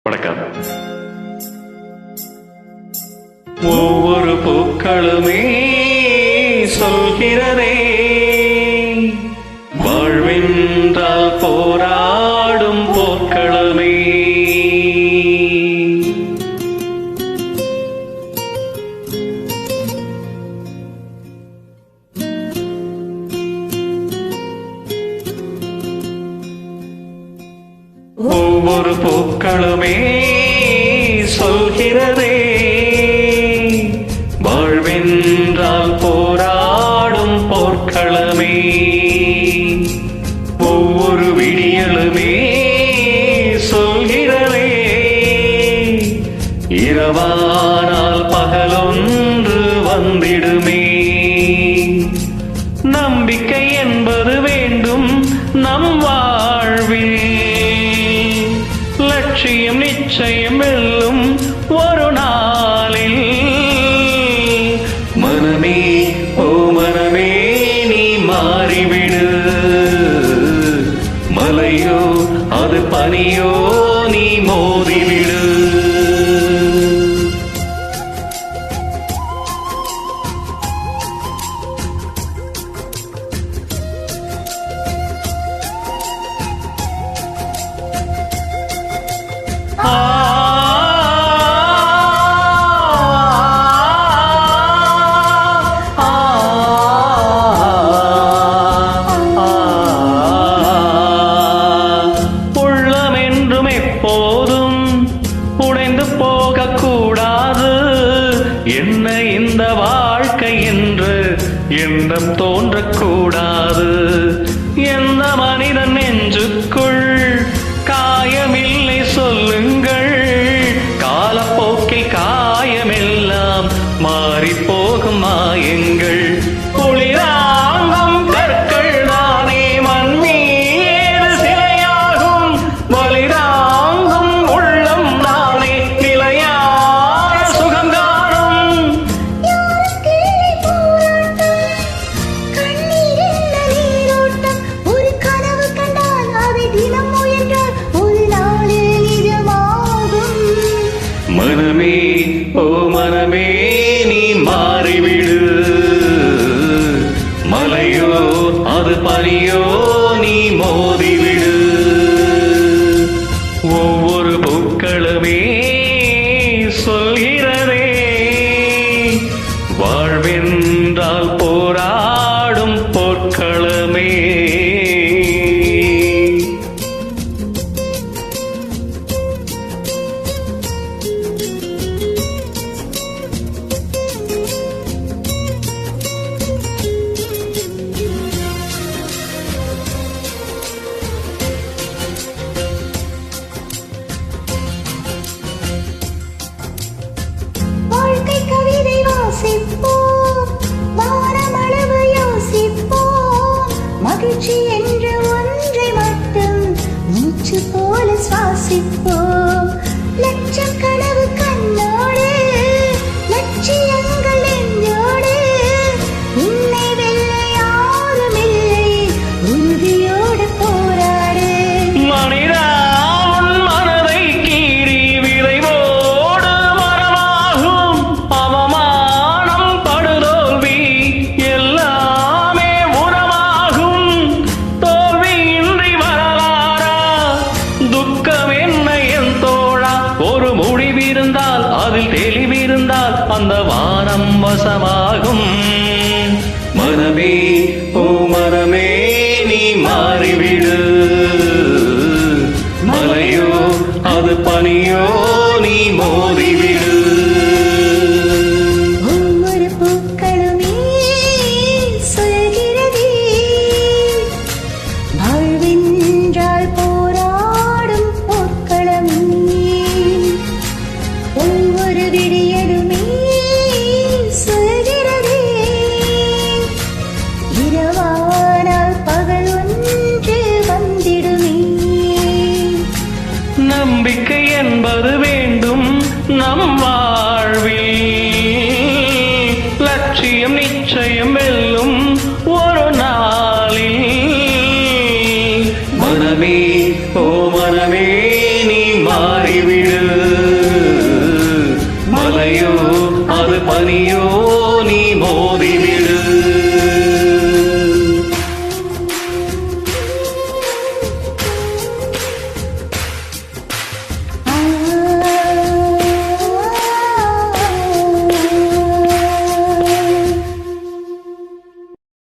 வணக்கம். ஒவ்வொரு பூக்களுமே சொல்கிறதே, வாழ்வென்றால் போராடும் போர்க்களமே. ஒவ்வொரு பூக்களுமே சொல்கிறதே, வாழ்வென்றால் போராடும் போர்க்களமே. ஒவ்வொரு விடியலுமே சொல்கிறதே, இரவானால் பகலொன்று வந்திடுமே. நம்பிக்கை என்பது வேண்டும் நம் வாழ்வில், லட்சியம் நிச்சயம் வெல்லும் ஒரு நாளில். மனமே ஓ மனமே நீ மாறிவிடு, மலையோ அது பனியோ நீ மோதிவிடு. போதும் உடைந்து போகக்கூடாது, என்ன இந்த வாழ்க்கை என்று எண்ணம் தோன்றக்கூடாது. எந்த மனிதன் நெஞ்சுக்குள் காயமில்லை சொல்லுங்கள், காலப்போக்கில் காயமெல்லாம் மாறி போகும் மாயங்கள். மனமே ஓ மனமே நீ மாறிவிடு, மலையோ அது பனியோ நீ மோதிவிடு. ஒவ்வொரு பூக்களுமே சொல்கிறதே, வாழ்வென்றால் போராடும் போர்க்களமே. மகிழ்ச்சி என்ற ஒன்றை மட்டும் மூச்சு போல சுவாசிப்போம். லட்சம் கனவு கண்ணோடு, லட்சியங்கள் நெஞ்சோடு, உன்னை வெல்ல யாரும் இல்லை, உறுதியோடு போராடு. மனிதா மனதை கீறி விரைவோடு மரமாகும், அவமானம் படுதோல்வி எல்லாமே உரமாகும். தோல்வியின்றி வரலாறா, துக்கம் என்ன என் தோழா, ஒரு முடிவிருந்தால் அதில் தெளிவிருந்தால் அந்த வானம் வசமாகும். மனமே ஓ மனமே நீ மாறிவிடு, மலையோ அது பனியோ நீ மோதிவிடு. ஒவ்வொரு பூக்களுமே சொல்கிறதே, வாழ்வென்றால் போராடும் போர்க்களமே. ஒவ்வொரு விடியலுமே சொல்கிறதே, இரவானால் பகல் ஒன்று வந்திடுமே. நம்பிக்கை என்பது வேண்டும் நம் வாழ்வில்,